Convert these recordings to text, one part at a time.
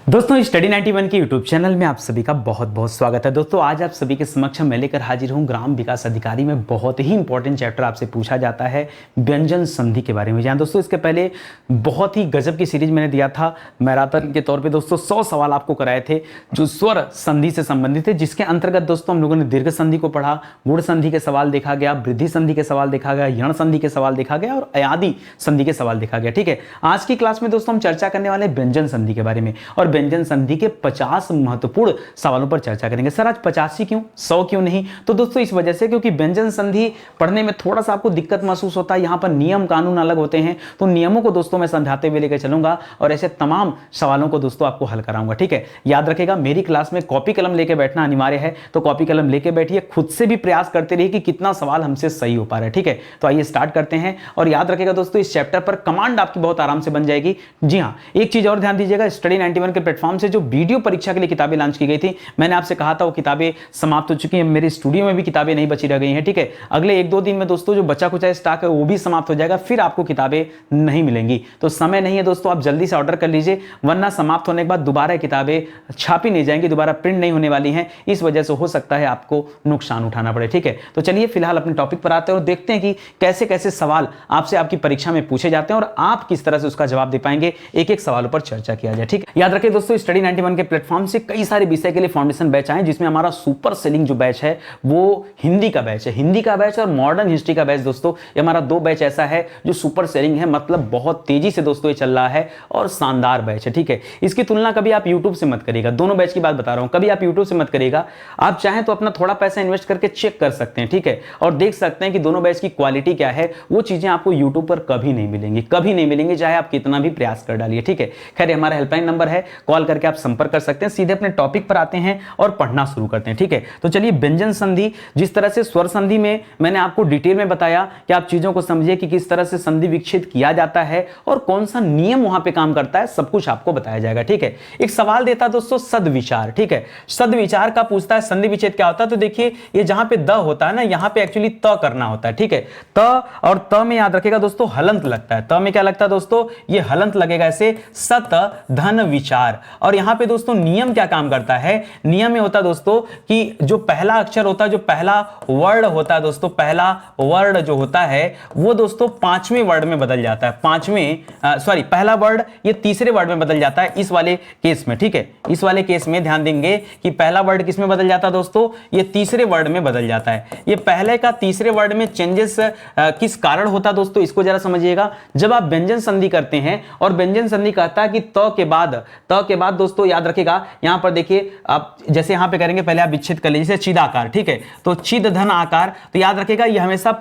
दोस्तों स्टडी 91 के YouTube channel में आप सभी का बहुत बहुत स्वागत है। दोस्तों आज आप सभी के समक्ष मैं लेकर हाजिर हूं ग्राम विकास अधिकारी में बहुत ही इंपॉर्टेंट चैप्टर आपसे पूछा जाता है व्यंजन संधि के बारे में। जहां दोस्तों इसके पहले बहुत ही गजब की सीरीज मैंने दिया था मैराथन के तौर पे दोस्तों 100 सवाल आपको कराए थे जो स्वर संधि से संबंधित थे, जिसके अंतर्गत दोस्तों हम लोगों ने दीर्घ संधि को पढ़ा, गुण संधि के सवाल देखा गया, वृद्धि संधि के सवाल देखा गया, यण संधि के सवाल देखा गया और अयादि संधि के सवाल देखा गया। ठीक है, आज की क्लास में दोस्तों हम चर्चा करने वाले व्यंजन संधि के बारे में और व्यंजन संधि के 50 महत्वपूर्ण सवालों पर चर्चा करेंगे। सर आज 50 ही क्यों, 100 क्यों नहीं? तो दोस्तों इस वजह से क्योंकि व्यंजन संधि पढ़ने में थोड़ा सा आपको दिक्कत महसूस होता है। यहां पर नियम कानून अलग होते हैं, तो नियमों को दोस्तों मैं समझाते हुए लेकर चलूंगा और ऐसे तमाम सवालों को दोस्तों आपको हल कराऊंगा। ठीक है, याद रखेगा मेरी क्लास में कॉपी कलम लेकर बैठना अनिवार्य है, तो कॉपी कलम लेकर बैठिए, खुद से भी प्रयास करते रहिए कि कितना सवाल हमसे सही हो पा रहा है। ठीक है, तो आइए स्टार्ट करते हैं। और याद रखेगा दोस्तों इस चैप्टर पर कमांड आपकी बहुत आराम से बन जाएगी। जी हाँ, एक चीज और ध्यान दीजिएगा, स्टडी 91 के प्लेटफॉर्म से जो वीडियो परीक्षा के लिए किताबें लॉन्च की गई थी, मैंने आपसे कहा था वो किताबें समाप्त हो चुकी हैं। मेरे स्टूडियो में भी किताबें नहीं बची रह गई हैं। ठीक है, अगले 1-2 दिन में दोस्तों जो बचा कुचा स्टॉक है वो भी समाप्त हो जाएगा, फिर आपको किताबें नहीं मिलेंगी। तो समय नहीं है दोस्तों, आप जल्दी से ऑर्डर कर लीजिए, वरना समाप्त होने के बाद दोबारा किताबें छापी नहीं जाएंगी, दोबारा प्रिंट नहीं होने वाली हैं। इस वजह से हो सकता है आपको नुकसान उठाना पड़े। ठीक है, तो चलिए फिलहाल अपने टॉपिक पर आते हैं और देखते हैं कि कैसे कैसे सवाल आपसे आपकी परीक्षा में पूछे जाते हैं और आप किस तरह से उसका जवाब दे पाएंगे। एक एक सवालों पर चर्चा किया जाए। ठीक है, याद रखिए दोस्तों स्टडी 91 के प्लेटफॉर्म से कई सारे विषय के लिए फाउंडेशन बैच आए, जिसमें हमारा सुपर सेलिंग जो बैच है वो हिंदी का बैच है, हिंदी का बैच और मॉडर्न हिस्ट्री का बैच। दोस्तों ये हमारा 2 बैच ऐसा है जो सुपर सेलिंग है, मतलब बहुत तेजी से दोस्तों ये चल रहा है और शानदार बैच है। ठीक है, इसकी तुलना कभी आप यूट्यूब से मत करिएगा, दोनों बैच की बात बता रहा हूं, कभी आप यूट्यूब से मत करिएगा। आप चाहें तो अपना थोड़ा पैसा इन्वेस्ट करके चेक कर सकते हैं। ठीक है, और देख सकते हैं कि दोनों बैच की क्वालिटी क्या है। वो चीजें आपको यूट्यूब पर कभी नहीं मिलेंगी, कभी नहीं मिलेंगी, चाहे आप कितना भी प्रयास कर डालिए। ठीक है, खैर हमारा हेल्पलाइन नंबर है, कॉल करके आप संपर्क कर सकते हैं। सीधे अपने टॉपिक पर आते हैं और पढ़ना शुरू करते हैं। ठीक है, तो चलिए व्यंजन संधि, जिस तरह से स्वर संधि में मैंने आपको डिटेल में बताया कि आप चीजों को समझिए कि किस तरह से संधि विच्छेद किया जाता है और कौन सा नियम वहां पे काम करता है, सब कुछ आपको बताया जाएगा। ठीक है, एक सवाल देता है दोस्तों सद्विचार। ठीक है, सद्विचार का पूछता है संधि विच्छेद क्या होता है। तो देखिए ये जहां पे द होता है ना, यहां पे एक्चुअली त करना होता है। ठीक है, त और त में याद रखेगा दोस्तों हलंत लगता है। त में क्या लगता है दोस्तों, ये हलंत लगेगा, ऐसे सत धन विचार। और यहां पे दोस्तों नियम क्या काम करता है, नियम में होता है दोस्तों कि जो पहला अक्षर होता है, जो पहला वर्ड होता है दोस्तों, पहला वर्ड जो होता है वो दोस्तों 5वें वर्ड में बदल जाता है। पहला वर्ड ये तीसरे वर्ड में बदल जाता है इस वाले केस में। ठीक है, इस वाले केस में ध्यान देंगे कि पहला वर्ड किस में बदल जाता है दोस्तों, ये तीसरे वर्ड में बदल जाता है। ये पहले का तीसरे वर्ड में चेंजेस किस कारण होता है दोस्तों, इसको जरा समझिएगा। जब आप व्यंजन संधि करते हैं और व्यंजन संधि कहता है कि त के बाद दोस्तों याद रखेगा, यहां पर देखिए आप जैसे यहां पे करेंगे, पहले आप विच्छेद कर लीजिए चिदाकार। ठीक है, तो चिद धन आकार, तो याद रखेगा ये हमेशा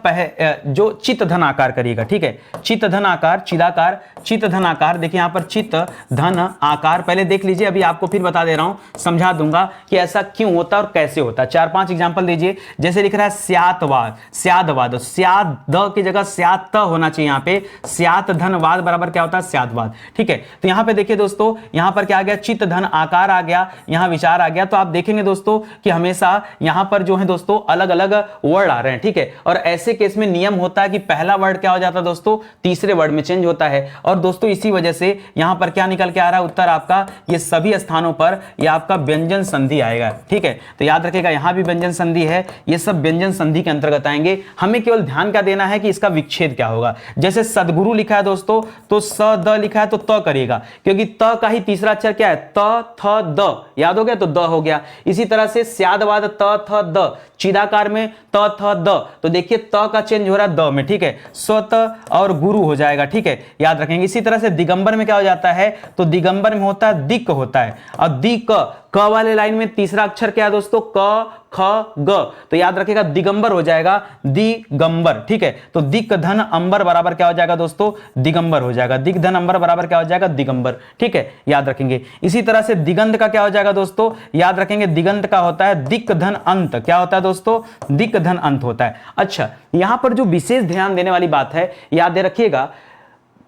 जो चित धन आकार करिएगा। ठीक है, चित धन आकार, चिदाकार, चित धन आकार। देखिए यहां पर चित धन आकार पहले देख लीजिए, अभी आपको फिर बता दे रहा हूं, समझा दूंगा कि ऐसा क्यों होता है और कैसे होता है। 4-5 एग्जांपल दीजिए। जैसे लिख रहा है स्यातवाद, स्यादवाद, स्याद द की जगह स्यात त होना चाहिए। यहां पे स्यात धनवाद बराबर क्या होता है, स्यादवाद। ठीक है, तो यहां पे देखिए दोस्तों, यहां पर क्या आ गया, चित धन आकार आ गया, यहां विचार आ गया। तो आप देखेंगे दोस्तों कि हमेशा यहां पर जो है दोस्तों अलग अलग वर्ड आ रहे हैं। ठीक है, और ऐसे केस में नियम होता है कि पहला वर्ड क्या हो जाता है दोस्तों, तीसरे वर्ड में चेंज होता है। और दोस्तों इसी वजह से यहां पर क्या निकल के आ रहा है उत्तर आपका, ये सभी स्थानों पर ये आपका व्यंजन संधि आएगा। ठीक है, तो याद रखेगा यहां भी व्यंजन संधि है, ये सब व्यंजन संधि के अंतर्गत आएंगे। हमें केवल ध्यान क्या देना है कि इसका विच्छेद क्या होगा। जैसे सदगुरु लिखा है दोस्तों, तो स द लिखा है तो त करिएगा, क्योंकि त का ही तीसरा अक्षर क्या है, त थ द, याद हो गया, तो द हो गया। इसी तरह से स्यादवाद त थ द, चिदाकार में त थ द, तो देखिए त का चेंज हो रहा है द में। ठीक है, स्वत और गुरु हो जाएगा। ठीक है, याद रखेंगे। इसी तरह से दिगंबर में क्या हो जाता है, तो दिगंबर में होता है दिक होता है, और दिक क वाले लाइन में तीसरा अक्षर क्या है दोस्तों, क ख ग, तो याद रखेगा दिगंबर हो जाएगा दिगंबर। ठीक है, तो दिक धन अंबर बराबर क्या हो जाएगा दोस्तों, दिगंबर हो जाएगा। दिक धन अंबर बराबर क्या हो जाएगा, दिगंबर। ठीक है, याद रखेंगे। इसी तरह से दिगंत का क्या हो जाएगा दोस्तों, याद रखेंगे दिगंत का होता है दिक धन अंत। क्या होता है दोस्तों, दिक धन अंत होता है। अच्छा, यहां पर जो विशेष ध्यान देने वाली बात है, याद रखिएगा,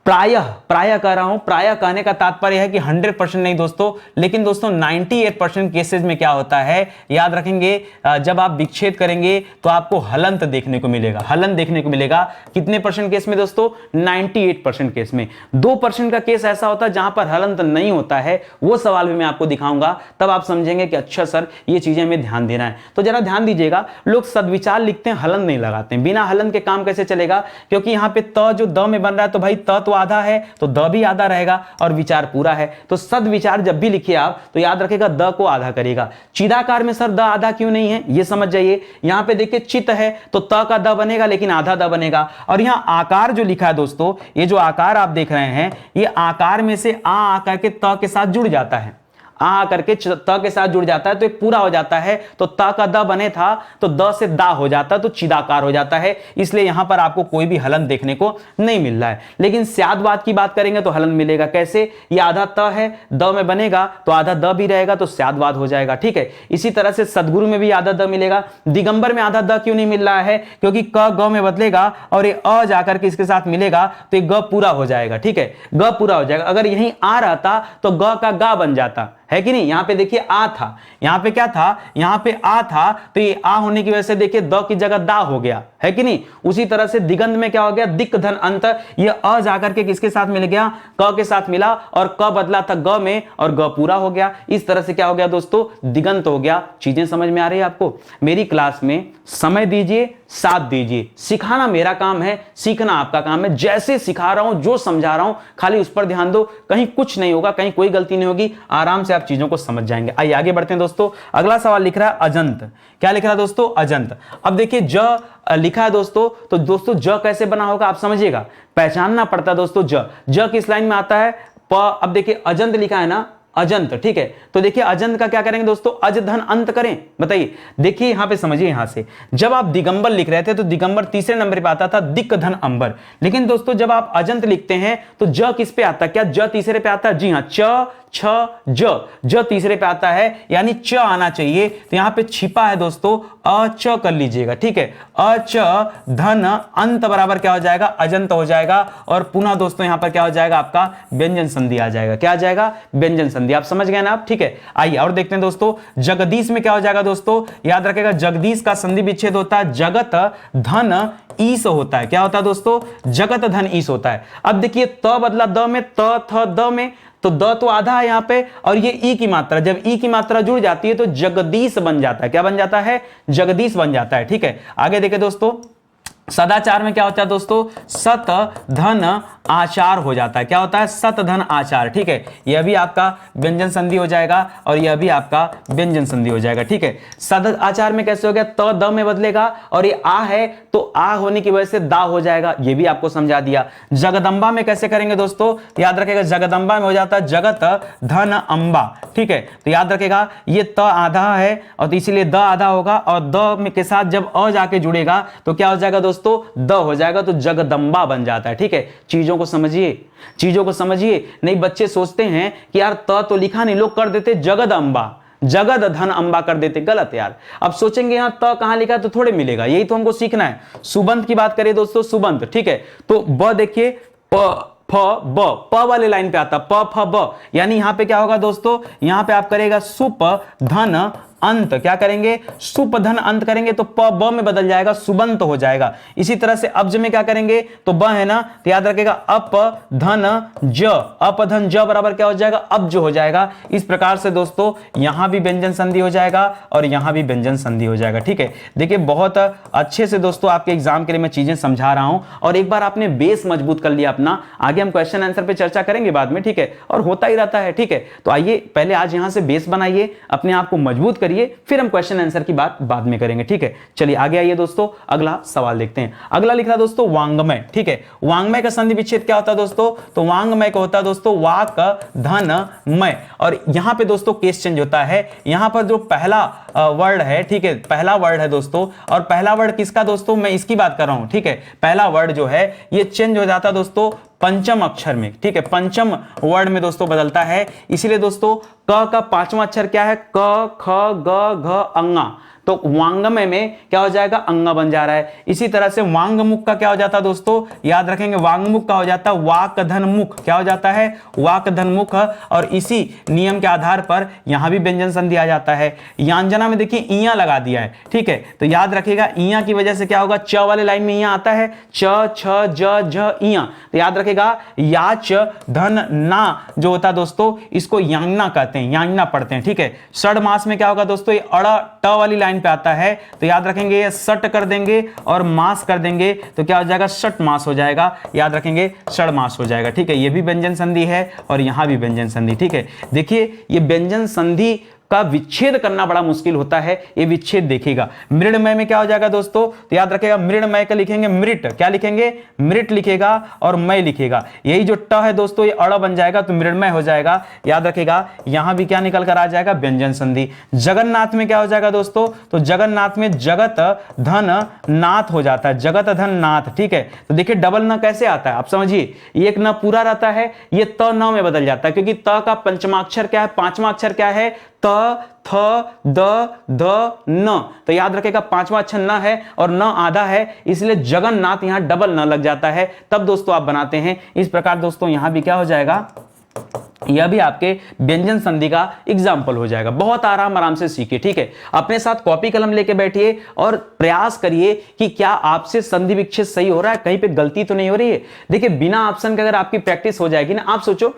प्रायः प्रायः कह रहा हूं, प्रायः कहने का तात्पर्य है कि 100% नहीं दोस्तों, लेकिन दोस्तों 98% केसेस में क्या होता है, याद रखेंगे, जब आप विच्छेद करेंगे तो आपको हलंत देखने को मिलेगा। हलन देखने को मिलेगा कितने परसेंट केस में दोस्तों? 98% केस में। 2% का केस ऐसा होता है जहां पर हलंत नहीं होता है, वो सवाल भी मैं आपको दिखाऊंगा, तब आप समझेंगे कि अच्छा सर ये चीजें हमें ध्यान देना है। तो जरा ध्यान दीजिएगा, लोग सद्विचार लिखते हैं, हलन नहीं लगाते हैं। बिना हलन के काम कैसे चलेगा? क्योंकि यहां पे त जो द में बन रहा है, तो भाई त तो आधा है तो द भी आधा रहेगा और विचार पूरा है। तो सद्विचार जब भी लिखिए आप तो याद रखिएगा द को आधा करेगा। चिदाकार में सर द आधा क्यों नहीं है, ये समझ जाइए। यहां पे देखिए चित है तो त का द बनेगा लेकिन आधा द बनेगा। और यहां आकार जो लिखा है दोस्तों, ये जो आकार आप देख रहे हैं, ये आकार में से आ आकर के त के साथ जुड़ जाता है, आ करके त के साथ जुड़ जाता है तो ये पूरा हो जाता है। तो त का द बने था तो द से दा हो जाता तो चिदाकार हो जाता है, इसलिए यहां पर आपको कोई भी हलन देखने को नहीं मिल रहा है। लेकिन स्याद्वाद की बात करेंगे तो हलन मिलेगा। कैसे? ये आधा त है, द में बनेगा तो आधा द भी रहेगा तो स्याद्वाद हो जाएगा। ठीक है, इसी तरह से सदगुरु में भी आधा द मिलेगा। दिगंबर में आधा द क्यों नहीं मिल रहा है? क्योंकि क ग में बदलेगा और ये अ जाकर के इसके साथ मिलेगा तो ये ग पूरा हो जाएगा। ठीक है, ग पूरा हो जाएगा। अगर यहीं आ रहता तो ग का गा बन जाता है कि नहीं। यहां पे देखिए आ था, यहां पे क्या था, यहां पे आ था तो ये आ होने की वजह से देखिए द की जगह दा हो गया, है कि नहीं। उसी तरह से दिगंत में क्या हो गया, दिक धन अंत, ये अ जाकर के किसके साथ मिल गया, क के साथ मिला और क बदला था ग में और ग पूरा हो गया। इस तरह से क्या हो गया दोस्तों, दिगंत हो गया। चीजें समझ में आ रही है आपको? मेरी क्लास में समय दीजिए, साथ दीजिए। सिखाना मेरा काम है, सीखना आपका काम है। जैसे सिखा रहा हूं, जो समझा रहा हूं, खाली उस पर ध्यान दो। कहीं कुछ नहीं होगा, कहीं कोई गलती नहीं होगी, आराम से आप चीजों को समझ जाएंगे। आइए आगे बढ़ते हैं दोस्तों। अगला सवाल लिख रहा है अजंत। क्या लिख रहा है दोस्तों? अजंत। अब देखिए ज लिखा है दोस्तों, तो दोस्तों ज कैसे बना होगा आप समझिएगा, पहचानना पड़ता है दोस्तों। ज किस लाइन में आता है? प। अब देखिए अजंत लिखा है ना, अजंत। ठीक है, तो देखिए अजंत का क्या करेंगे दोस्तों, अज धन अंत करें। बताइए, देखिए यहां पे समझिए, यहां से जब आप दिगंबर लिख रहे थे तो दिगंबर तीसरे नंबर पे आता था, दिक धन अंबर। लेकिन दोस्तों जब आप अजंत लिखते हैं तो ज किस पे आता है? क्या ज तीसरे पे आता है? जी हां, च छ ज तीसरे पे आता है, यानी च आना चाहिए। तो यहां पे छिपा है दोस्तों, अच कर लीजिएगा। ठीक है, अच धन अंत बराबर क्या हो जाएगा, अजंत हो जाएगा। और पुनः दोस्तों यहां पर क्या हो जाएगा, आपका व्यंजन संधि आ जाएगा। क्या आ जाएगा? व्यंजन संधि। आप समझ गए ना आप? ठीक है, आइए और देखते हैं दोस्तों। जगदीश में क्या हो जाएगा दोस्तों, याद रखेगा जगदीश का संधि विच्छेद होता है, जगत धन ईस होता है। क्या होता है दोस्तों? जगत धन ईस होता है। अब देखिए त बदला द में, त थ द में, तो द तो आधा है यहां पे और ये ई की मात्रा, जब ई की मात्रा जुड़ जाती है तो जगदीश बन जाता है। क्या बन जाता है? जगदीश बन जाता है। ठीक है, आगे देखिए दोस्तों, सदाचार में क्या होता है दोस्तों, सत धन आचार हो जाता है। क्या होता है? सत धन आचार। ठीक है, यह भी आपका व्यंजन संधि हो जाएगा और यह भी आपका व्यंजन संधि हो जाएगा। ठीक है, सद आचार में कैसे हो गया, त द में बदलेगा और ये आ है तो आ होने की वजह से दा हो जाएगा, ये भी आपको समझा दिया। जगदंबा में कैसे करेंगे दोस्तों, याद रखेगा जगदंबा में हो जाता है जगत धन अंबा। ठीक है, तो याद रखेगा ये त आधा है और तो इसीलिए द आधा होगा और द में के साथ जब अ जाके जुड़ेगा तो क्या हो जाएगा दोस्तों, द हो जाएगा, तो जगदंबा बन जाता है। ठीक है, चीजों को समझिए, चीजों को समझिए। नहीं बच्चे सोचते हैं कि यार त तो लिखा नहीं, लोग कर देते जगदंबा, जगद धन अंबा कर देते। गलत यार। अब सोचेंगे यहां त कहां लिखा है तो थोड़े मिलेगा, यही तो हमको सीखना है। सुबंत की बात करें दोस्तों, सुबंत। ठीक है, तो ब देखिए प फ ब, प वाले लाइन पे आता प फ ब, यानी यहां पे क्या होगा दोस्तों, यहां पे आप करेगा सुप धन अंत। क्या करेंगे? सुप धन अंत करेंगे तो प ब में बदल जाएगा, सुबंत हो जाएगा। इसी तरह से अब्ज में क्या करेंगे, तो ब है ना, तो याद रखेगा अप धन ज, अप धन ज बराबर क्या हो जाएगा, अब्ज हो जाएगा। इस प्रकार से दोस्तों यहां भी व्यंजन संधि हो जाएगा और यहां भी व्यंजन संधि हो जाएगा। ठीक है, देखिए बहुत अच्छे से दोस्तों आपके एग्जाम के लिए मैं चीजें समझा रहा हूं और एक बार आपने बेस मजबूत कर लिया अपना, आगे हम क्वेश्चन आंसर पे चर्चा करेंगे बाद में। ठीक है, और होता ही रहता है। ठीक है, तो आइए पहले आज यहां से बेस बनाइए, अपने आप को मजबूत करिए, फिर हम क्वेश्चन आंसर की बात बाद में करेंगे। ठीक है, चलिए आगे आइए दोस्तों, अगला सवाल देखते हैं। अगला लिख रहा दोस्तों वांग्मय। ठीक है, वांग्मय का संधि विच्छेद क्या होता है दोस्तों, तो वांग्मय का होता है दोस्तों वाक धन मय। और यहां पे दोस्तों केस चेंज होता है, यहां पर जो पहला वर्ड है, ठीक है, पहला वर्ड है दोस्तों, और पहला वर्ड किसका दोस्तों, मैं इसकी बात कर रहा हूं। ठीक है, पहला वर्ड जो है ये चेंज हो जाता है दोस्तों पंचम अक्षर में। ठीक है, पंचम वर्ड में दोस्तों बदलता है, इसीलिए दोस्तों क का पांचवा अक्षर क्या है, क ख ग घ अंगा। तो वांगमय में क्या हो जाएगा, अंग बन जा रहा है। इसी तरह से वांगमुख का क्या हो जाता है दोस्तों, याद रखेंगे वांगमुख का हो जाता है वाक धन मुख, क्या हो जाता है, वाक धन मुख। और इसी नियम के आधार पर यहां भी व्यंजन संधि आ जाता है। यांजना में देखिए इया लगा दिया है, ठीक है, तो याद रखिएगा इया की वजह से क्या होगा, च वाले लाइन में इया आता है, च छ ज झ इया, तो याद रखेगा याच धन ना जो होता है दोस्तों, इसको यांगना कहते हैं, यांगना पढ़ते हैं, ठीक है। षड मास में क्या होगा दोस्तों, ये अड़ ट वाली लाइन पे आता है, तो याद रखेंगे ये सट कर देंगे और मास कर देंगे, तो क्या हो जाएगा, षट मास हो जाएगा, याद रखेंगे षड मास हो जाएगा, ठीक है। ये भी व्यंजन संधि है और यहां भी व्यंजन संधि, ठीक है। देखिए ये व्यंजन संधि का विच्छेद करना बड़ा मुश्किल होता है, ये विच्छेद देखिएगा। मृण्मय में क्या हो जाएगा दोस्तों, तो याद रखेगा मृण्मय का लिखेंगे मृट, क्या लिखेंगे, मृट लिखेगा और मय लिखेगा, यही जो ट है दोस्तों ये अड़ बन जाएगा तो मृण्मय हो जाएगा, याद रखेगा। यहां भी क्या निकल कर आ जाएगा, व्यंजन संधि। जगन्नाथ में क्या हो जाएगा दोस्तों, तो जगन्नाथ में जगत धन नाथ हो जाता है, जगत धन नाथ, ठीक है। तो देखिए डबल न कैसे आता है, आप समझिए, एक न पूरा रहता है, ये त न में बदल जाता है, क्योंकि त का पंचमाक्षर क्या है, पांचवा अक्षर क्या है, त थ द ध न, तो याद रखेगा पांचवा अक्षर न है और न आधा है, इसलिए जगन्नाथ यहां डबल न लग जाता है, तब दोस्तों आप बनाते हैं। इस प्रकार दोस्तों यहां भी क्या हो जाएगा, यह भी आपके व्यंजन संधि का एग्जाम्पल हो जाएगा। बहुत आराम से सीखिए, ठीक है। अपने साथ कॉपी कलम लेके बैठिए और प्रयास करिए कि क्या आपसे संधि विच्छेद सही हो रहा है, कहीं पे गलती तो नहीं हो रही है। देखिए बिना ऑप्शन के अगर आपकी प्रैक्टिस हो जाएगी ना, आप सोचो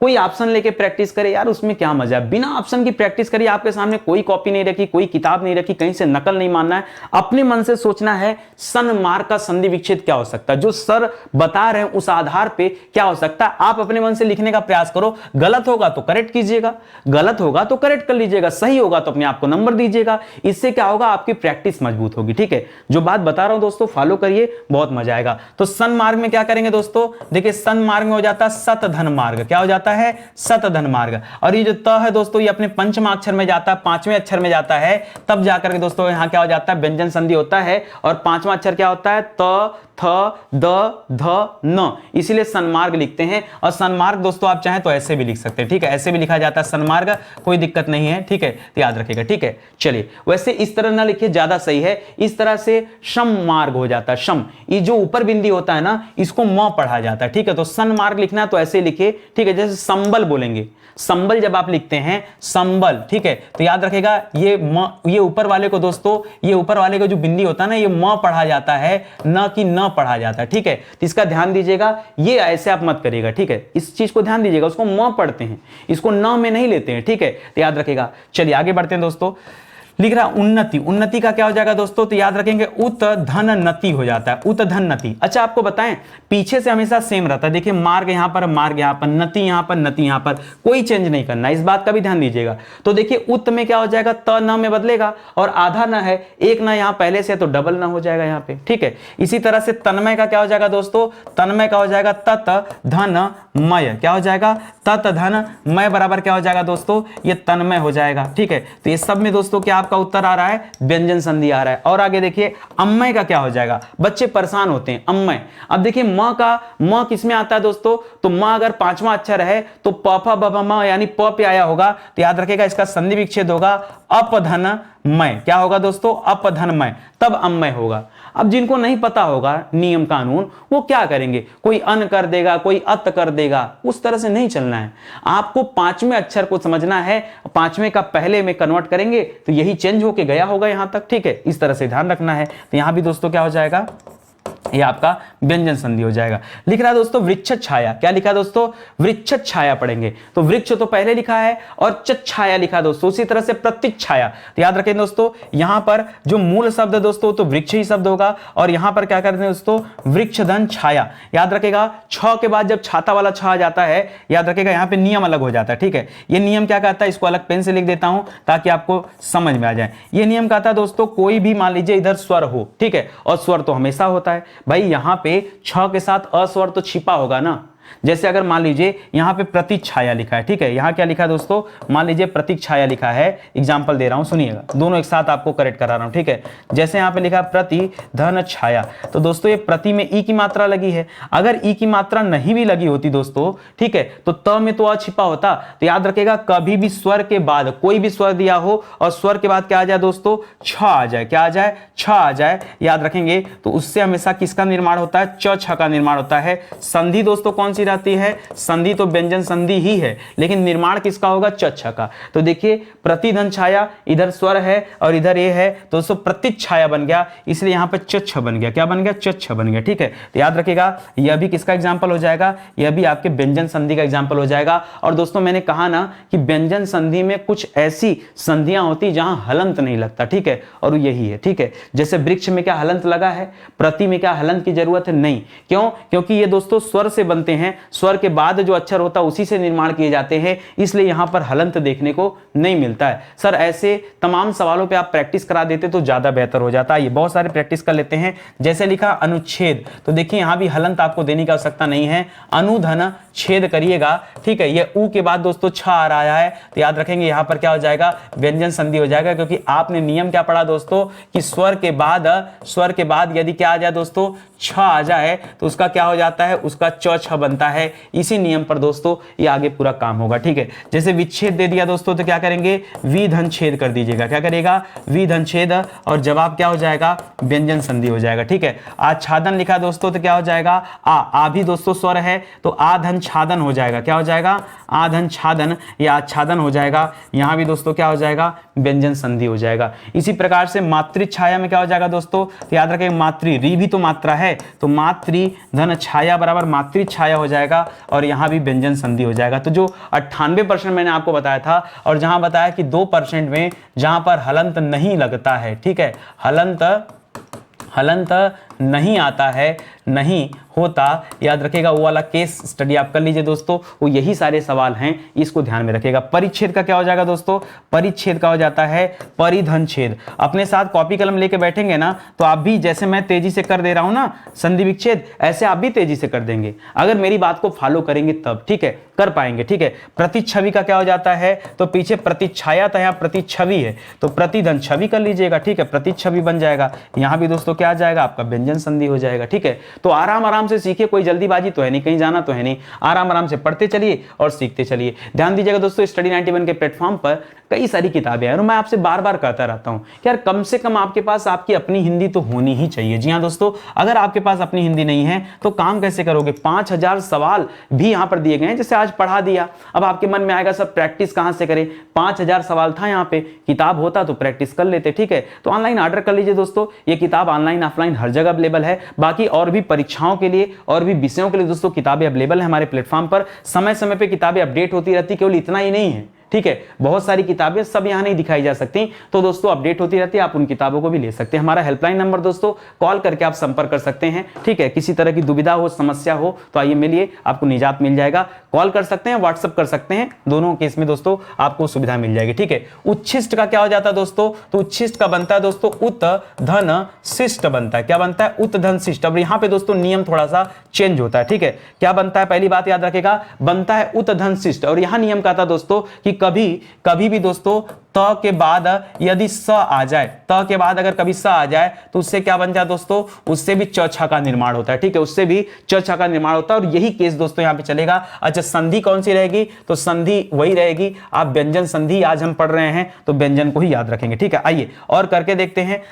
कोई ऑप्शन लेके प्रैक्टिस करे यार, उसमें क्या मजा है। बिना ऑप्शन की प्रैक्टिस करिए, आपके सामने कोई कॉपी नहीं रखी, कोई किताब नहीं रखी, कहीं से नकल नहीं मानना है, अपने मन से सोचना है सन्मार्ग का संधि विच्छेद क्या हो सकता है, जो सर बता रहे हैं उस आधार पे क्या हो सकता है, आप अपने मन से लिखने का प्रयास करो। गलत होगा तो करेक्ट कीजिएगा, गलत होगा तो करेक्ट कर लीजिएगा, सही होगा तो अपने आप को नंबर दीजिएगा। इससे क्या होगा, आपकी प्रैक्टिस मजबूत होगी, ठीक है। जो बात बता रहा हूं दोस्तों फॉलो करिए, बहुत मजा आएगा। तो सन्मार्ग में क्या करेंगे दोस्तों, देखिए सन्मार्ग में हो जाता है सत धन मार्ग, क्या हो जाता है, सत धन मार्ग। और ये जो त है दोस्तों ये अपने पंचम अक्षर में जाता है, पांचवें अक्षर में जाता है, तब जाकर के दोस्तों यहां क्या हो जाता है, व्यंजन संधि होता है। और पांचवा अक्षर क्या होता है, त थ द ध न, इसीलिए सन्मार्ग लिखते हैं। और सन्मार्ग दोस्तों आप चाहें तो ऐसे भी लिख सकते हैं, ठीक है, ऐसे भी लिखा जाता है सन्मार्ग, कोई दिक्कत नहीं है, ठीक है, तो याद रखिएगा, ठीक है। चलिए वैसे इस तरह ना लिखिए, ज्यादा सही है, इस तरह से शम मार्ग हो जाता है, शम, ये जो ऊपर बिंदी होता है ना इसको म पढ़ा जाता है, ठीक है। तो सन्मार्ग लिखना है तो ऐसे लिखिए, ठीक है। जैसे संबल बोलेंगे, संबल जब आप लिखते हैं संबल, ठीक है, तो याद रखेगा ये ऊपर वाले को दोस्तों, ये ऊपर वाले का जो बिंदी होता है ना ये म पढ़ा जाता है, न कि न पढ़ा जाता है, ठीक है। तो इसका ध्यान दीजिएगा, ये ऐसे आप मत करिएगा, ठीक है, इस चीज को ध्यान दीजिएगा, उसको म पढ़ते हैं, इसको न में नहीं लेते हैं, ठीक है, तो याद रखेगा। चलिए आगे बढ़ते हैं दोस्तों, लिख रहा उन्नति, उन्नति का क्या हो जाएगा दोस्तों, तो याद रखेंगे उत धन नति हो जाता है, उत धन नति। अच्छा आपको बताएं पीछे से हमेशा सेम रहता है, देखिए मार्ग यहां पर, मार्ग यहां पर, नति यहां पर, नति यहां पर, कोई चेंज नहीं करना, इस बात का भी ध्यान दीजिएगा। तो देखिए उत में क्या हो जाएगा, त न में बदलेगा, और आधा न है, एक न यहां पहले से तो डबल न हो जाएगा यहां पे, ठीक है। इसी तरह से तन्मय का क्या हो जाएगा दोस्तों, तन्मय का हो जाएगा तत धन मय, क्या हो जाएगा, तत धन मय बराबर क्या हो जाएगा दोस्तों, ये तन्मय हो जाएगा, ठीक है। तो ये सब में दोस्तों क्या आपका उत्तर आ रहा है, व्यंजन संधि आ रहा है। और आगे देखिए अम्मय का क्या हो जाएगा, बच्चे परेशान होते हैं, अम्मय। अब देखिए म का, म किसमें आता है दोस्तों, तो म अगर पांचवा अक्षर है तो प फ ब भ म यानी प पे आया होगा, तो याद रखेगा इसका संधि विच्छेद होगा अपधन मय, क्या होगा दोस्तों, अपधन मय, तब अम्मय होगा। अब जिनको नहीं पता होगा नियम कानून वो क्या करेंगे, कोई अन कर देगा, कोई अत कर देगा, उस तरह से नहीं चलना है। आपको पांचवें अक्षर को समझना है, पांचवें का पहले में कन्वर्ट करेंगे तो यही चेंज होके गया होगा यहां तक, ठीक है, इस तरह से ध्यान रखना है। तो यहां भी दोस्तों क्या हो जाएगा, ये आपका व्यंजन संधि हो जाएगा। लिख रहा है दोस्तों वृक्ष छाया, क्या लिखा दोस्तों, वृक्ष छाया पढ़ेंगे, तो वृक्ष तो पहले लिखा है और छाया लिखा दोस्तों, उसी तरह से प्रतीक्षाया। तो याद रखें दोस्तों यहां पर जो मूल शब्द है दोस्तों तो वृक्ष ही शब्द होगा, और यहां पर क्या करते हैं दोस्तों, वृक्ष धन छाया। याद रखेगा छ के बाद जब छाता वाला छ आ जाता है, याद रखेगा यहां पे नियम अलग हो जाता है, ठीक है। ये नियम क्या कहता है, इसको अलग पेन से लिख देता हूं ताकि आपको समझ में आ जाए। ये नियम कहता है दोस्तों कोई भी मान लीजिए इधर स्वर हो, ठीक है, और स्वर तो हमेशा होता है भाई, यहां पे छ के साथ अस्वर तो छिपा होगा ना, जैसे अगर मान लीजिए यहाँ पे प्रतीक्षाया लिखा है, ठीक है, यहाँ क्या लिखा है दोस्तों, मान लीजिए प्रतीक्षाया लिखा है, एग्जाम्पल दे रहा हूँ सुनिएगा, दोनों एक साथ आपको करेक्ट करा रहा हूँ, ठीक है। जैसे यहाँ पे लिखा है प्रति धन छाया, तो दोस्तों ये प्रति में ई की मात्रा लगी है, अगर ई की मात्रा नहीं भी लगी होती दोस्तों, ठीक है, तो त में तो अ छिपा होता। तो याद रखेगा कभी भी स्वर के बाद कोई भी स्वर दिया हो और स्वर के बाद क्या आ जाए दोस्तों, छ आ जाए, क्या आ जाए, छ आ जाए, याद रखेंगे तो उससे हमेशा किसका निर्माण होता है, च छ का निर्माण होता है। संधि दोस्तों कौन सी रहती है, संधि तो व्यंजन संधि ही है, लेकिन निर्माण किसका होगा, च छ का। तो देखिए प्रतिधन छाया, इधर स्वर है और इधर ये है, तो दोस्तों प्रतिच्छाया बन गया, इसलिए यहां पर च छ बन गया, क्या बन गया, च छ बन गया, ठीक है। तो याद रखिएगा यह भी किसका एग्जाम्पल हो जाएगा, यह भी आपके व्यंजन संधि का एग्जाम्पल हो जाएगा। और दोस्तों मैंने कहा ना कि व्यंजन संधि में कुछ ऐसी संधियां होती जहां हलंत नहीं लगता, ठीक है, और यही है, ठीक है। जैसे वृक्ष में क्या हलंत लगा है, प्रति में क्या हलंत की जरूरत है, नहीं, क्यों, क्योंकि ये दोस्तों स्वर से बनते हैं, स्वर के बाद जो अक्षर होता है उसी से निर्माण किए जाते हैं, इसलिए यहां पर हलंत देखने को नहीं मिलता है। सर ऐसे तमाम सवालों पे आप प्रैक्टिस करा देते तो ज्यादा बेहतर हो जाता है। ये बहुत सारे प्रैक्टिस कर लेते हैं। जैसे लिखा अनुच्छेद, तो देखिए यहां भी हलंत आपको देने की आवश्यकता नहीं है, अनुधन छेद करिएगा, ठीक है। ये ऊ के बाद दोस्तों छ आ रहा है, तो याद रखेंगे यहां पर क्या हो जाएगा, व्यंजन संधि हो जाएगा, क्योंकि आपने नियम क्या पढ़ा दोस्तों कि स्वर के बाद यदि क्या आ जाए दोस्तों, छ आ जाए तो उसका क्या हो जाता है, उसका च छ बनता है। इसी नियम पर दोस्तों ये आगे पूरा काम होगा, ठीक है। जैसे विच्छेद दे दिया दोस्तों तो क्या करेंगे, विधन छेद कर दीजिएगा, क्या करेगा, विधन छेद, और जवाब क्या हो जाएगा, व्यंजन संधि हो जाएगा, ठीक है। आच्छादन लिखा दोस्तों तो क्या हो जाएगा, आ भी दोस्तों स्वर है तो आधन छादन हो जाएगा, क्या हो जाएगा, आधन छादन या आच्छादन हो जाएगा। यहां भी दोस्तों क्या हो जाएगा, व्यंजन संधि हो जाएगा। इसी प्रकार से मातृछाया में क्या हो जाएगा दोस्तों, तो याद रखें मातृ, री भी तो मात्रा है, तो मातृ धन छाया बराबर मातृछाया हो जाएगा, और यहां भी व्यंजन संधि हो जाएगा। तो जो 98% मैंने आपको बताया था, और जहां बताया कि 2% में जहां पर हलंत नहीं लगता है, ठीक है, हलंत नहीं आता है, नहीं होता, याद रखेगा वो वाला केस स्टडी आप कर लीजिए दोस्तों, वो यही सारे सवाल हैं, इसको ध्यान में रखेगा। परिच्छेद का क्या हो जाएगा दोस्तों, परिच्छेद का हो जाता है परिधन छेद। अपने साथ कॉपी कलम लेके बैठेंगे ना तो आप भी, जैसे मैं तेजी से कर दे रहा हूं ना संधि विच्छेद, ऐसे आप भी तेजी से कर देंगे अगर मेरी बात को फॉलो करेंगे तब, ठीक है, कर पाएंगे, ठीक है। प्रतिच्छवि का क्या हो जाता है, तो पीछे प्रतिच्छाया था, यहाँ प्रतिच्छवि है तो प्रतिधन छवि कर लीजिएगा, ठीक है, प्रतिच्छवि बन जाएगा। यहां भी दोस्तों क्या आ जाएगा, आपका व्यंजन संधि हो जाएगा, ठीक है। तो आराम आराम से सीखिए, कोई जल्दीबाजी तो है नहीं, कहीं जाना तो है नहीं, आराम आराम से पढ़ते चलिए और सीखते चलिए। ध्यान दीजिएगा दोस्तों, स्टडी 91 के प्लेटफॉर्म पर कई सारी किताबें हैं और मैं आपसे बार बार कहता रहता हूं कि यार कम से कम आपके पास आपकी अपनी हिंदी तो होनी ही चाहिए। जी हां दोस्तों, अगर आपके पास अपनी हिंदी नहीं है तो काम कैसे करोगे। 5000 सवाल भी यहां पर दिए गए हैं, जैसे आज पढ़ा दिया। अब आपके मन में आएगा सब प्रैक्टिस कहां से करें, 5000 सवाल था यहाँ पे, किताब होता तो प्रैक्टिस कर लेते, ठीक है। तो ऑनलाइन ऑर्डर कर लीजिए दोस्तों, ये किताब ऑनलाइन ऑफलाइन हर जगह अवेलेबल है। बाकी और भी परीक्षाओं के लिए और भी विषयों के लिए दोस्तों किताबें अवेलेबल है हमारे प्लेटफॉर्म पर। समय समय पे किताबें अपडेट होती रहती, केवल इतना ही नहीं है, ठीक है, बहुत सारी किताबें सब यहां नहीं दिखाई जा सकती, तो दोस्तों अपडेट होती रहती है, आप उन किताबों को भी ले सकते हैं। हमारा हेल्पलाइन नंबर दोस्तों, कॉल करके आप संपर्क कर सकते हैं, ठीक है। किसी तरह की दुविधा हो, समस्या हो तो आइए मिलिए, आपको निजात मिल जाएगा। कॉल कर सकते हैं, व्हाट्सअप कर सकते हैं, दोनों केस में दोस्तों आपको सुविधा मिल जाएगी, ठीक है। उच्छिष्ट का क्या हो जाता है दोस्तों, तो उच्छिष्ट का बनता है दोस्तों उत धन शिष्ट बनता है, क्या बनता है, उत धन शिष्ट। अब यहां पे दोस्तों नियम थोड़ा सा चेंज होता है, ठीक है। क्या बनता है, पहली बात याद रखेगा, बनता है उत धन शिष्ट, और यहां नियम का था दोस्तों कि कभी भी दोस्तों त के बाद यदि स आ जाए, त के बाद अगर कभी स आ जाए तो उससे क्या बन जाए दोस्तों, उससे भी च छ का निर्माण होता है, ठीक है, उससे भी च छ का निर्माण होता है, और यही केस दोस्तों यहां पे चलेगा। अच्छा, संधि कौन सी रहेगी, तो संधि वही रहेगी, आप व्यंजन संधि आज हम पढ़ रहे हैं तो व्यंजन को ही याद रखेंगे, ठीक है। आइए और करके देखते हैं।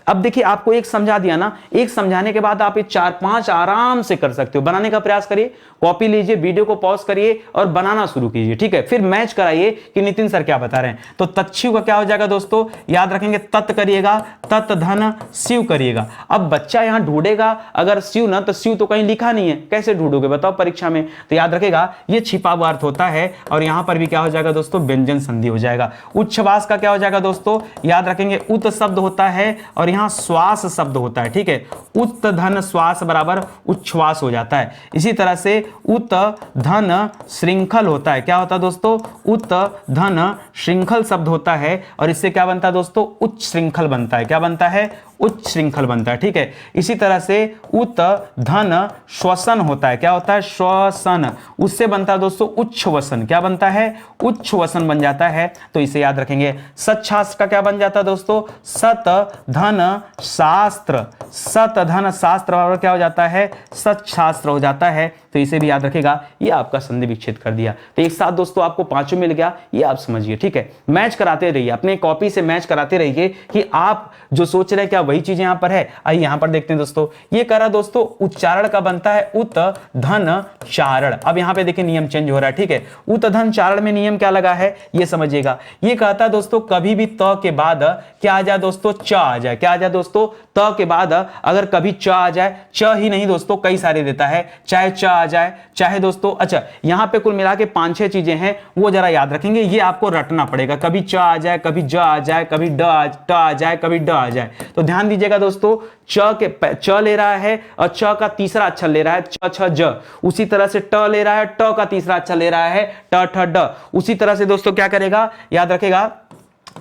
अब देखिए, आपको एक समझा दिया ना, एक समझाने के बाद आप ये 4-5 आराम से कर सकते हो। बनाने का प्रयास करिए, कॉपी लीजिए, वीडियो को पॉज करिए और बनाना शुरू कीजिए, ठीक है। फिर मैच कराइए कि नितिन सर क्या बता रहे हैं। तो तच्छिव का क्या हो जाएगा दोस्तों, याद रखेंगे, तत् करिएगा, तत् धन शिव करिएगा। अब बच्चा यहां ढूंढेगा अगर शिव ना, तो शिव तो कहीं लिखा नहीं है, कैसे ढूंढोगे बताओ परीक्षा में। तो याद रखेगा ये छिपा हुआ अर्थ होता है, और यहां पर भी क्या हो जाएगा दोस्तों, व्यंजन संधि हो जाएगा। उच्छ्वास का क्या हो जाएगा दोस्तों, याद रखेंगे, उत शब्द होता है और यहां श्वास शब्द होता है, ठीक है। उत धन श्वास बराबर उच्छ्वास हो जाता है। इसी तरह से उत धन श्रृंखल होता है, क्या होता है दोस्तों, उत धन श्रृंखल शब्द होता है, और इससे क्या बनता है दोस्तों, उच्च श्रृंखल बनता है, क्या बनता है, उच्च श्रृंखल बनता है, ठीक है। इसी तरह से उत धन श्वसन होता है, क्या होता है, श्वसन, उससे बनता है दोस्तों उच्च वसन, क्या बनता है, उच्च वसन बन जाता है, तो इसे याद रखेंगे। सत शास्त्र का क्या बन जाता है दोस्तों, सत धन शास्त्र, सत धन शास्त्र बराबर क्या हो जाता है, सत शास्त्र हो जाता है, तो इसे भी याद रखेगा। ये आपका संधि विच्छेद कर दिया, तो एक साथ दोस्तों आपको पांचों मिल गया, ये आप समझिए, ठीक है। मैच कराते रहिए, अपने कॉपी से मैच कराते रहिए कि आप जो सोच रहे हैं क्या वही चीज यहां पर है। आइए यहां पर देखते हैं दोस्तों, ये करा दोस्तों उच्चारण का बनता है उत धन चारण। अब यहां पे देखिए नियम चेंज हो रहा है, ठीक है। उत धन चारण में नियम क्या लगा है ये समझिएगा। ये कहता है दोस्तों कभी भी त के बाद क्या आ जाए दोस्तों, च आ जाए, क्या आ जाए दोस्तों, त के बाद अगर कभी च आ जाए, च ही नहीं दोस्तों कई सारे देता है, चाहे च आ जाए, चाहे दोस्तों, अच्छा यहां पे कुल मिला के 5-6 चीजें हैं, वो जरा याद रखेंगे, ये आपको रटना पड़ेगा। कभी च आ जाए, कभी ज आ जाए, कभी ट आ जाए, कभी ड आ जाए, तो ध्यान दीजिएगा दोस्तों। च ले रहा है और च का तीसरा अक्षर ले रहा है च छ ज, उसी तरह से ट ले रहा है, ट का तीसरा अक्षर ले रहा है ट ठ ड, उसी तरह से दोस्तों क्या करेगा, याद रखेगा,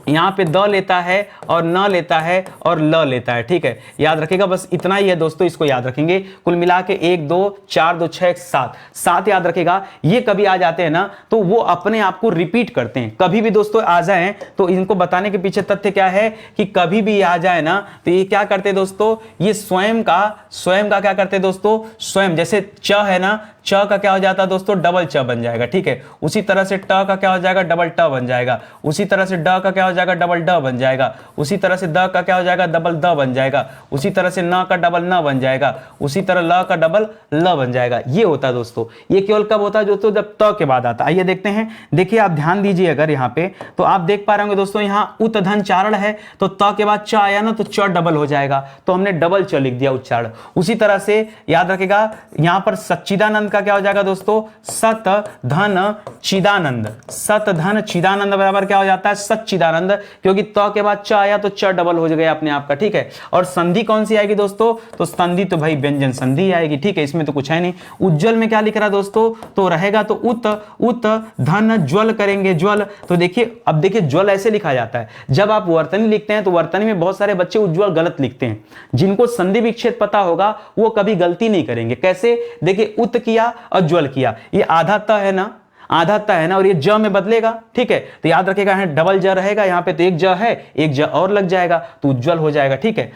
यहां पे द लेता है और न लेता है और ल लेता है, ठीक है, याद रखेगा। बस इतना ही है दोस्तों, इसको याद रखेंगे। कुल मिला के 1 2 4 2 6 7 7 याद रखेगा। ये कभी आ जाते हैं ना तो वो अपने आप को रिपीट करते हैं, कभी भी दोस्तों आ जाए तो इनको बताने के पीछे तथ्य क्या है कि कभी भी आ जाए ना तो ये क्या करते दोस्तों, ये स्वयं का क्या करते दोस्तों, स्वयं, जैसे च है ना, च का क्या हो जाता है दोस्तों, डबल च बन जाएगा, ठीक है। उसी तरह से ट का क्या हो जाएगा, डबल ट बन जाएगा। उसी तरह से ड का क्या हो जाएगा, डबल ड बन जाएगा। उसी तरह से द का क्या हो जाएगा, डबल द बन जाएगा। उसी तरह से न का डबल न बन जाएगा। उसी तरह ल का डबल ल बन जाएगा। ये होता है दोस्तों, ये केवल कब होता है दोस्तों, जब त के बाद आता है। आइए देखते हैं, देखिए आप ध्यान दीजिए, अगर यहाँ पे तो आप देख पा रहे होंगे दोस्तों, यहाँ उत धन चारण है तो त के बाद च आया ना तो च डबल हो जाएगा, तो हमने डबल च लिख दिया उच्चारण। उसी तरह से याद रखेगा, यहाँ पर सच्चिदानंद का क्या हो जाएगा दोस्तों, सत धन चिदानंद, सत धन चिदानंद बराबर क्या हो जाता है, सच्चिदानंद, क्योंकि त के बाद च आया तो च डबल हो गया अपने आप का, ठीक है। और संधि कौन सी आएगी दोस्तों, तो संधि तो भाई व्यंजन संधि आएगी, ठीक है, इसमें तो कुछ है नहीं। उज्जवल में क्या लिख रहा है दोस्तों, तो रहेगा तो उत धन ज्वल करेंगे, ज्वल, तो देखिए अब देखिए ज्वल ऐसे लिखा जाता है। जब आप वर्तनी लिखते हैं तो वर्तनी में बहुत सारे बच्चे उज्जवल गलत लिखते हैं। जिनको संधि विच्छेद पता होगा वो कभी गलती नहीं करेंगे। कैसे, देखिए उत किया और ज्वल किया, ये आधा त है ना, आधा त है ना, और ये ज में बदलेगा, ठीक है, तो याद रखेगा यहाँ डबल ज रहेगा, यहाँ पे तो एक ज है, एक ज और लग जाएगा तो उज्जवल हो जाएगा, ठीक है।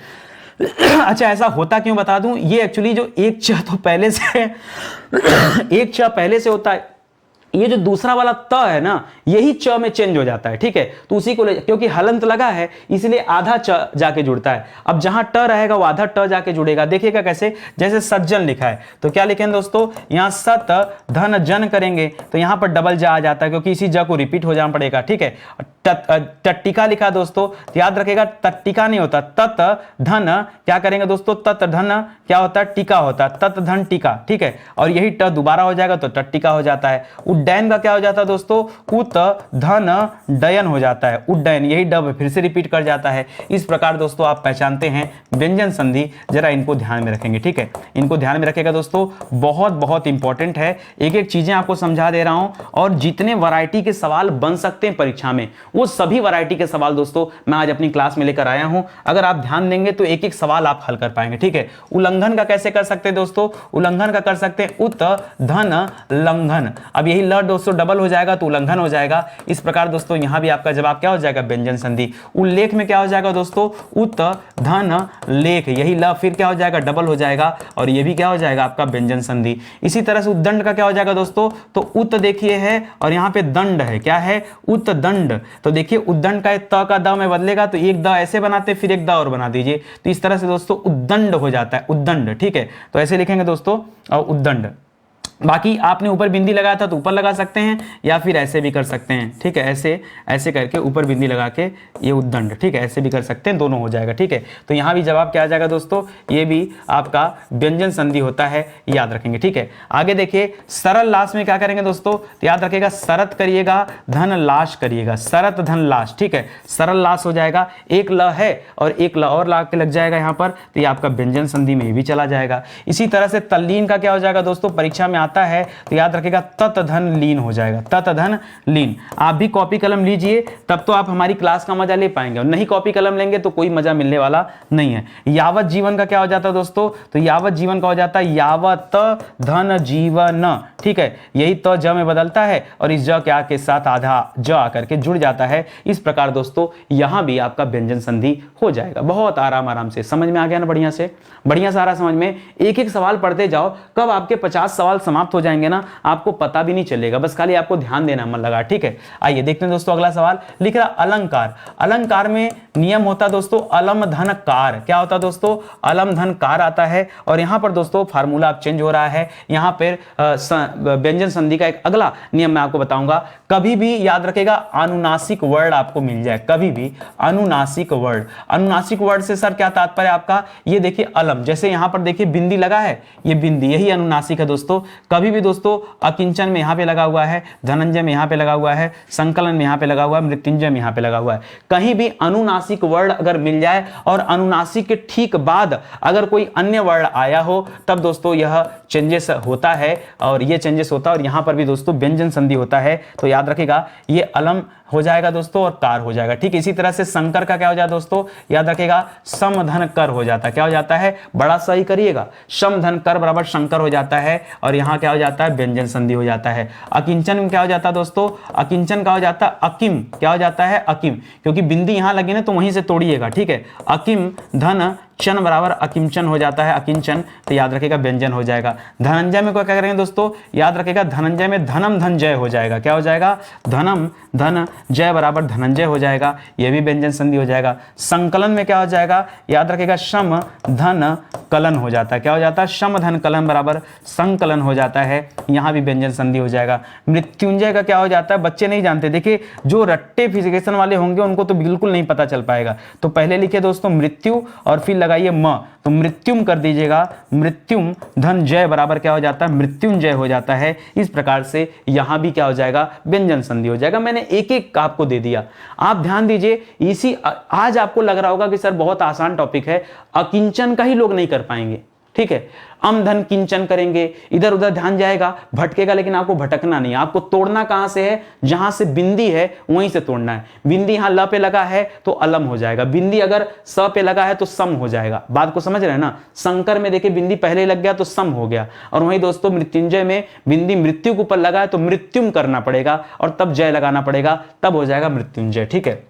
अच्छा ऐसा होता क्यों बता दूं, ये एक्चुअली जो एक च तो पहले से एक च पहले से होता है, ये जो दूसरा वाला त है ना यही च में चेंज हो जाता है, ठीक है, तो उसी को क्योंकि हलंत लगा है इसलिए आधा च जाके जुड़ता है। अब जहां ट रहेगा वो आधा ट जाके जुड़ेगा। देखिएगा कैसे, जैसे सज्जन लिखा है तो क्या लिखेंगे दोस्तों, यहां सत धन जन करेंगे तो यहां पर डबल ज आ जाता है क्योंकि इसी ज को रिपीट हो जाना पड़ेगा, ठीक है। टट्टिका लिखा दोस्तों, तो याद रखेगा टट्टिका नहीं होता, तत धन क्या करेंगे दोस्तों, तत धन क्या होता है, टीका होता है, तत धन टीका, ठीक है, और यही ट दोबारा हो जाएगा तो टट्टिका हो जाता है। उड्डयन का क्या हो जाता है दोस्तों, उत धन डयन हो जाता है, उड्डयन, यही डब फिर से रिपीट कर जाता है। इस प्रकार दोस्तों आप पहचानते हैं व्यंजन संधि, जरा इनको ध्यान में रखेंगे, ठीक है, इनको ध्यान में रखेगा दोस्तों, बहुत बहुत इंपॉर्टेंट है। एक एक चीजें आपको समझा दे रहा हूं, और जितने वैरायटी के सवाल बन सकते हैं परीक्षा में वो सभी वैरायटी के सवाल दोस्तों मैं आज अपनी क्लास में लेकर आया हूं। अगर आप ध्यान देंगे तो एक एक सवाल आप हल कर पाएंगे, ठीक है। उल्लंघन का कैसे कर सकते हैं दोस्तों, उल्लंघन का कर सकते हैं उत धन लंघन, अब यही ल दोस्तों डबल हो जाएगा तो उल्लंघन हो जाएगा। इस प्रकार दोस्तों यहां भी आपका जवाब क्या हो जाएगा, व्यंजन संधि। उल्लेख में क्या हो जाएगा दोस्तों, उत धन लेख, यही ल फिर क्या हो जाएगा, डबल हो जाएगा, और ये भी क्या हो जाएगा आपका व्यंजन संधि। इसी तरह से उद्दंड का क्या हो जाएगा दोस्तों, तो उत देखिए है और यहां पे दंड है, क्या है, उत दंड, तो देखिए उद्दंड का त का द में बदलेगा तो एक द ऐसे बनाते फिर एक द और बना दीजिए, तो इस तरह से दोस्तों उद्दंड हो जाता है, उद्दंड, ठीक है, तो ऐसे लिखेंगे दोस्तों और उद्दंड। बाकी आपने ऊपर बिंदी लगाया था तो ऊपर लगा सकते हैं या फिर ऐसे भी कर सकते हैं, ठीक है, ऐसे ऐसे करके ऊपर बिंदी लगा के ये उद्दंड, ठीक है, ऐसे भी कर सकते हैं, दोनों हो जाएगा, ठीक है। तो यहाँ भी जवाब क्या आ जाएगा दोस्तों, ये भी आपका व्यंजन संधि होता है, याद रखेंगे, ठीक है। आगे देखिए सरल लाश में क्या करेंगे दोस्तों, तो याद रखिएगा शरत करिएगा, धन लाश करिएगा, शरत धन लाश, ठीक है, सरल लाश हो जाएगा, एक ल है और एक ल और ला के लग जाएगा यहाँ पर, तो ये आपका व्यंजन संधि में भी चला जाएगा। इसी तरह से तल्लीन का क्या हो जाएगा दोस्तों, परीक्षा में आता आता है तो याद रखेगा तत धन लीन हो जाएगा, तत धन लीन। आप भी कॉपी कलम लीजिए, तब तो आप हमारी क्लास का मजा ले पाएंगे, और नहीं कॉपी कलम लेंगे तो कोई मजा मिलने वाला नहीं है। यावत जीवन का क्या हो जाता है दोस्तों, तो यावत जीवन का हो जाता है यावत धन जीवन, ठीक है, यही तो ज में बदलता है और इस ज क्या के साथ आधा ज आकर के जुड़ जाता है। इस प्रकार दोस्तों यहां भी आपका व्यंजन संधि हो जाएगा। बहुत आराम से समझ में आ गया ना, बढ़िया से, बढ़िया सारा समझ में। एक एक सवाल पढ़ते जाओ, कब आपके 50 सवाल समाप्त हो जाएंगे ना आपको पता भी नहीं चलेगा, बस खाली आपको ध्यान देना मन लगा, ठीक है। आइए देखते हैं दोस्तों अगला सवाल। लिख रहा अलंकार, अलंकार में नियम होता दोस्तों अलम धन कार। क्या होता दोस्तों, अलम धन कार आता है। और यहां पर दोस्तों फार्मूला अब चेंज हो रहा है, यहां पर व्यंजन संधि का एक अगला नियम मैं आपको बताऊंगा। कभी भी याद रखेगा अनुनासिक वर्ड आपको मिल जाए, कभी भी अनुनासिक वर्ड। अनुनासिक वर्ड से सर क्या तात्पर्य आपका, ये देखिए अलम, जैसे यहां पर देखिए बिंदी लगा है, ये बिंदी यही अनुनासिक है दोस्तों। कभी भी दोस्तों अकिंचन में यहां पे लगा हुआ है, धनंजय में यहां पे लगा हुआ है, संकलन में यहां पे लगा हुआ है, मृत्युंजय में यहां पे लगा हुआ है। कहीं भी अनुनासिक वर्ड अगर मिल जाए और अनुनासिक के ठीक बाद अगर कोई अन्य वर्ड आया हो, तब दोस्तों यह चेंजेस होता है, और ये चेंजेस होता है, और यहां पर भी दोस्तों व्यंजन संधि होता है। तो याद रखेगा ये अलम हो जाएगा दोस्तों और कार हो जाएगा, ठीक। इसी तरह से शंकर का क्या हो जाता है दोस्तों, याद रखेगा सम धन कर हो जाता है। क्या हो जाता है, बड़ा सही करिएगा, सम धन कर बराबर शंकर हो जाता है, और यहां क्या हो जाता है, व्यंजन संधि हो जाता है। अकिंचन में क्या हो जाता है दोस्तों, अकिंचन का हो जाता है अकिम। क्या हो जाता है, अकिम, क्योंकि बिंदी यहां लगी ना तो वहीं से तोड़िएगा, ठीक है। अकिम धन चन बराबर अकिंचन हो जाता है, अकिंचन, तो याद रखेगा व्यंजन हो जाएगा। धनंजय में क्या करेंगे दोस्तों, याद रखेगा धनंजय में धनम धन जय हो जाएगा। क्या हो जाएगा, धनम धन जय बराबर धनंजय हो जाएगा, यह भी व्यंजन संधि हो जाएगा। संकलन में क्या हो जाएगा, याद रखेगा सम धन कलन हो जाता है। क्या हो जाता है, सम धन कलन बराबर संकलन हो जाता है, यहां भी व्यंजन संधि हो जाएगा। मृत्युंजय का क्या हो जाता है, बच्चे नहीं जानते, देखिए जो रट्टे फिजिकेशन वाले होंगे उनको तो बिल्कुल नहीं पता चल पाएगा। तो पहले लिखे दोस्तों मृत्यु और फिर लगाइए म, तो मृत्युम कर दीजिएगा, मृत्युम धन जय बराबर क्या हो जाता है, मृत्युंजय हो जाता है। इस प्रकार से यहां भी क्या हो जाएगा, व्यंजन संधि हो जाएगा। मैंने एक एक आपको दे दिया, आप ध्यान दीजिए। इसी आज आपको लग रहा होगा कि सर बहुत आसान टॉपिक है, अकिंचन का ही लोग नहीं कर पाएंगे, ठीक है। अम धन किंचन करेंगे, इधर उधर ध्यान जाएगा, भटकेगा, लेकिन आपको भटकना नहीं है। आपको तोड़ना कहां से है, जहां से बिंदी है वहीं से तोड़ना है। बिंदी यहां ल पे लगा है तो अलम हो जाएगा, बिंदी अगर स पे लगा है तो सम हो जाएगा। बात को समझ रहे हैं ना, शंकर में देखिए बिंदी पहले लग गया तो सम हो गया, और वहीं दोस्तों मृत्युंजय में बिंदी मृत्यु के ऊपर लगा है तो मृत्युम करना पड़ेगा और तब जय लगाना पड़ेगा, तब हो जाएगा मृत्युंजय, ठीक है।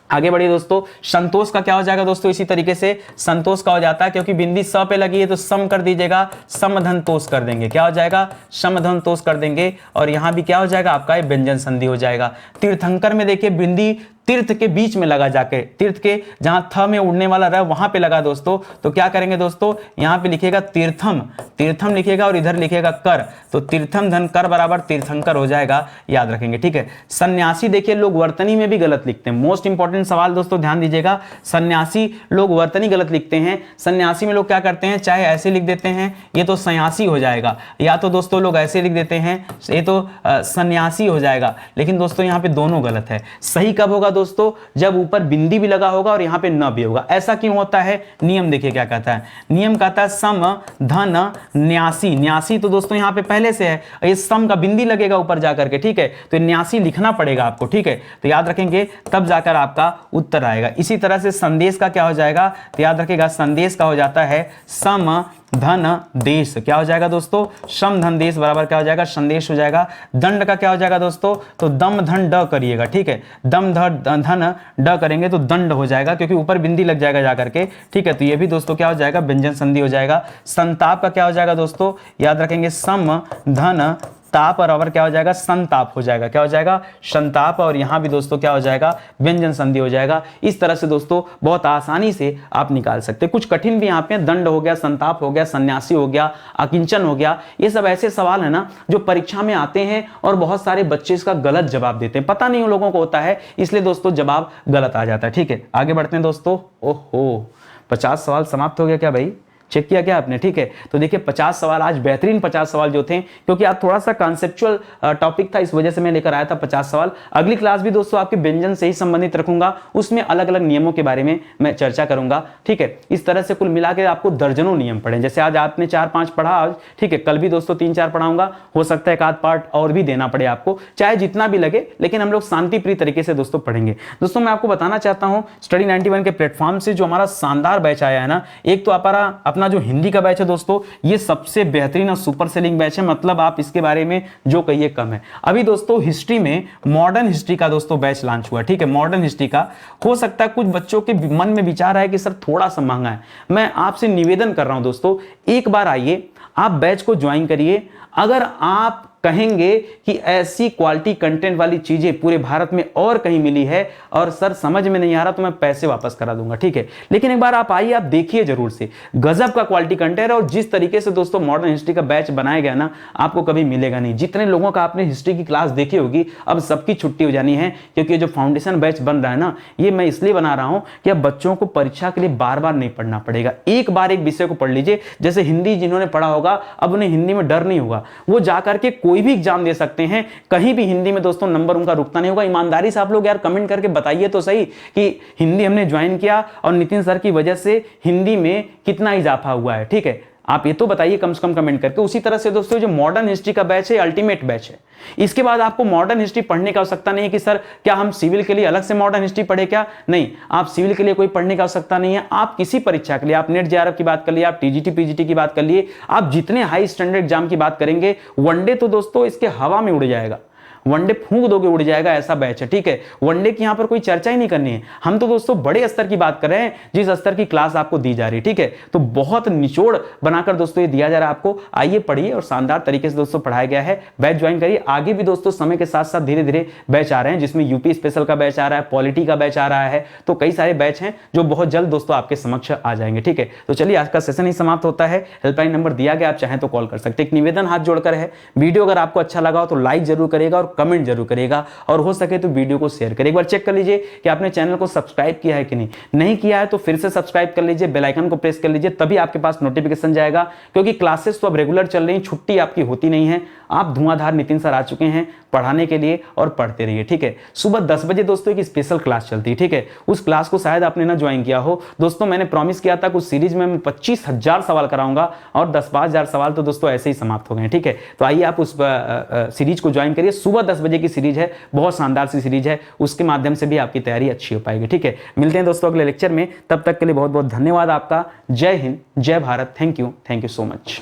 आगे बढ़िए दोस्तों, संतोष का क्या हो जाएगा दोस्तों, इसी तरीके से संतोष का हो जाता है, क्योंकि बिंदी स पे लगी है तो सम कर दीजिएगा, समधन तोष कर देंगे। क्या हो जाएगा, समधन तोष कर देंगे, और यहां भी क्या हो जाएगा आपका व्यंजन संधि हो जाएगा। तीर्थंकर में देखिए बिंदी तीर्थ के बीच में लगा, जाके तीर्थ के जहां थ में उड़ने वाला रह वहां पे लगा दोस्तों, तो क्या करेंगे दोस्तों, यहां पे लिखेगा तीर्थम, तीर्थम लिखेगा और इधर लिखेगा कर, तो तीर्थम धन कर बराबर तीर्थंकर हो जाएगा, याद रखेंगे, ठीक है। सन्यासी देखिए लोग वर्तनी में भी गलत लिखते हैं, मोस्ट इंपॉर्टेंट सवाल दोस्तों ध्यान दीजिएगा। सन्यासी लोग वर्तनी गलत लिखते हैं, सन्यासी में लोग क्या करते हैं, चाहे ऐसे लिख देते हैं, ये तो सन्यासी हो जाएगा, या तो दोस्तों लोग ऐसे लिख देते हैं, ये तो सन्यासी हो जाएगा, लेकिन दोस्तों यहाँ पे दोनों गलत है। सही कब होगा दोस्तों, जब ऊपर बिंदी भी लगा होगा और यहां पे न भी होगा। ऐसा क्यों होता है, नियम देखिए क्या कहता है, नियम कहता है सम धन न्यासी। न्यासी तो दोस्तों यहां पे पहले से है, ये सम का बिंदी लगेगा ऊपर जाकर के, ठीक है, तो न्यासी लिखना पड़ेगा आपको, ठीक है, तो याद रखेंगे तब जाकर आपका उत्तर आएगा। इसी तरह से संदेश का क्या हो जाएगा, तो याद रखेगा संदेश का हो जाता है सम धन देश। क्या हो जाएगा दोस्तों, सम धन देश बराबर क्या हो जाएगा, संदेश हो जाएगा। दंड का क्या हो जाएगा दोस्तों, तो दम धन ड करिएगा, ठीक है, दम धन ड करेंगे तो दंड हो जाएगा, क्योंकि ऊपर बिंदी लग जाएगा जाकर के, ठीक है, तो ये भी दोस्तों क्या हो जाएगा, व्यंजन संधि हो जाएगा। संताप का क्या हो जाएगा दोस्तों, याद रखेंगे सम धन ताप बराबर क्या हो जाएगा, संताप हो जाएगा। क्या हो जाएगा, संताप, और यहां भी दोस्तों क्या हो जाएगा, व्यंजन संधि हो जाएगा। इस तरह से दोस्तों बहुत आसानी से आप निकाल सकते हैं। कुछ कठिन भी यहाँ पे, दंड हो गया, संताप हो गया, सन्यासी हो गया, अकिंचन हो गया, ये सब ऐसे सवाल है ना जो परीक्षा में आते हैं और बहुत सारे बच्चे इसका गलत जवाब देते हैं, पता नहीं उन लोगों को होता है, इसलिए दोस्तों जवाब गलत आ जाता है, ठीक है। आगे बढ़ते हैं दोस्तों। ओहो 50 सवाल समाप्त हो गया क्या भाई, चेक किया क्या आपने? ठीक है, तो देखिए 50 सवाल आज बेहतरीन 50 सवाल जो थे, क्योंकि आज थोड़ा सा कॉन्सेप्चुअल टॉपिक था, इस वजह से मैं लेकर आया था 50 सवाल। अगली क्लास भी दोस्तों आपके व्यंजन से ही संबंधित रखूंगा, उसमें अलग अलग नियमों के बारे में मैं चर्चा करूंगा। ठीक है, इस तरह से कुल मिला के आपको दर्जनों नियम पढ़े, जैसे आज आपने 4-5 पढ़ा आज, ठीक है, कल भी दोस्तों 3-4 पढ़ाऊंगा, हो सकता है एक आध पार्ट और भी देना पड़े आपको, चाहे जितना भी लगे, लेकिन हम लोग शांतिप्रिय तरीके से दोस्तों पढ़ेंगे। दोस्तों मैं आपको बताना चाहता हूं स्टडी 91 के प्लेटफॉर्म से जो हमारा शानदार बैच आया है ना, एक तो अपना जो हिंदी का बैच है दोस्तों, ये सबसे बेहतरीन और सुपर सेलिंग बैच है, मतलब आप इसके बारे में जो कहिए कम है। अभी दोस्तों हिस्ट्री में मॉडर्न हिस्ट्री का दोस्तों बैच लॉन्च हुआ, ठीक है, मॉडर्न हिस्ट्री का। हो सकता है कुछ बच्चों के मन में विचार है कि सर थोड़ा सा महंगा है, मैं आपसे निवेदन कर रहा हूं दोस्तों, एक बार आइए, आप बैच को ज्वाइन करिए। अगर आप कहेंगे कि ऐसी क्वालिटी कंटेंट वाली चीजें पूरे भारत में और कहीं मिली है और सर समझ में नहीं आ रहा, तो मैं पैसे वापस करा दूंगा, ठीक है, लेकिन एक बार आप आइए, आप देखिए जरूर से, गजब का क्वालिटी कंटेंट है। और जिस तरीके से दोस्तों मॉडर्न हिस्ट्री का बैच बनाया गया ना, आपको कभी मिलेगा नहीं। जितने लोगों का आपने हिस्ट्री की क्लास देखी होगी, अब सबकी छुट्टी हो जानी है, क्योंकि जो फाउंडेशन बैच बन रहा है ना, ये मैं इसलिए बना रहा हूं कि अब बच्चों को परीक्षा के लिए बार बार नहीं पढ़ना पड़ेगा, एक बार एक विषय को पढ़ लीजिए। जैसे हिंदी जिन्होंने पढ़ा होगा, अब उन्हें हिंदी में डर नहीं होगा, वो जाकर के कोई भी एग्जाम दे सकते हैं, कहीं भी हिंदी में दोस्तों नंबर उनका रुकता नहीं होगा। ईमानदारी से आप लोग यार कमेंट करके बताइए तो सही कि हिंदी हमने ज्वाइन किया और नितिन सर की वजह से हिंदी में कितना इजाफा हुआ है, ठीक है, आप ये तो बताइए कम से कम कमेंट करके। उसी तरह से दोस्तों जो मॉडर्न हिस्ट्री का बैच है, अल्टीमेट बैच है। इसके बाद आपको मॉडर्न हिस्ट्री पढ़ने की आवश्यकता नहीं है कि सर क्या हम सिविल के लिए अलग से मॉडर्न हिस्ट्री पढ़े क्या? नहीं, आप सिविल के लिए कोई पढ़ने की आवश्यकता नहीं है। आप किसी परीक्षा के लिए, आप नेट जेआरएफ की बात कर लिए, आप टीजीटी पीजीटी की बात कर लिए, आप जितने हाई स्टैंडर्ड एग्जाम की बात करेंगे, वनडे तो दोस्तों इसके हवा में उड़ जाएगा, वनडे फूंक दोगे उड़ जाएगा, ऐसा बैच है, ठीक है। वनडे की यहां पर कोई चर्चा ही नहीं करनी है, हम तो दोस्तों बड़े स्तर की बात कर रहे हैं, जिस स्तर की क्लास आपको दी जा रही है, ठीक है। तो बहुत निचोड़ बनाकर दोस्तों ये दिया जा रहा है आपको, आइए पढ़िए और शानदार तरीके से दोस्तों पढ़ाया गया है। बैच ज्वाइन करिए। आगे भी दोस्तों समय के साथ साथ धीरे धीरे बैच आ रहे हैं, जिसमें यूपी स्पेशल का बैच आ रहा है, पॉलिटी का बैच आ रहा है, तो कई सारे बैच हैं जो बहुत जल्द दोस्तों आपके समक्ष आ जाएंगे, ठीक है। तो चलिए आज का सेशन ही समाप्त होता है। हेल्पलाइन नंबर दिया गया, आप चाहें तो कॉल कर सकते हैं। एक निवेदन हाथ जोड़कर है, वीडियो अगर आपको अच्छा लगा हो तो लाइक जरूर करिएगा और कमेंट जरूर करिएगा, और हो सके तो वीडियो को शेयर करिए। एक बार चेक कर लीजिए कि आपने चैनल को सब्सक्राइब किया है कि नहीं किया है तो फिर से सब्सक्राइब कर लीजिए, बेल आइकन को प्रेस कर लीजिए, तभी आपके पास नोटिफिकेशन जाएगा, क्योंकि क्लासेस तो अब रेगुलर चल रही हैं, छुट्टी आपकी होती नहीं है। आप धुआंधार नितिन सर आ चुके हैं पढ़ाने के लिए, और पढ़ते रहिए, ठीक है। सुबह 10 बजे दोस्तों एक स्पेशल क्लास चलती है, ठीक है, उस क्लास को शायद आपने ना ज्वाइन किया हो दोस्तों। मैंने प्रॉमिस किया था कुछ सीरीज में मैं 25,000 सवाल कराऊंगा, और 10-5,000 सवाल तो दोस्तों ऐसे ही समाप्त हो गए, ठीक है। तो आइए आप उस सीरीज को ज्वाइन करिए, सुबह 10 बजे की सीरीज है, बहुत शानदार सी सीरीज है, उसके माध्यम से भी आपकी तैयारी अच्छी हो पाएगी, ठीक है। मिलते हैं दोस्तों अगले लेक्चर में, तब तक के लिए बहुत बहुत धन्यवाद आपका। जय हिंद, जय Bharat, thank you so much.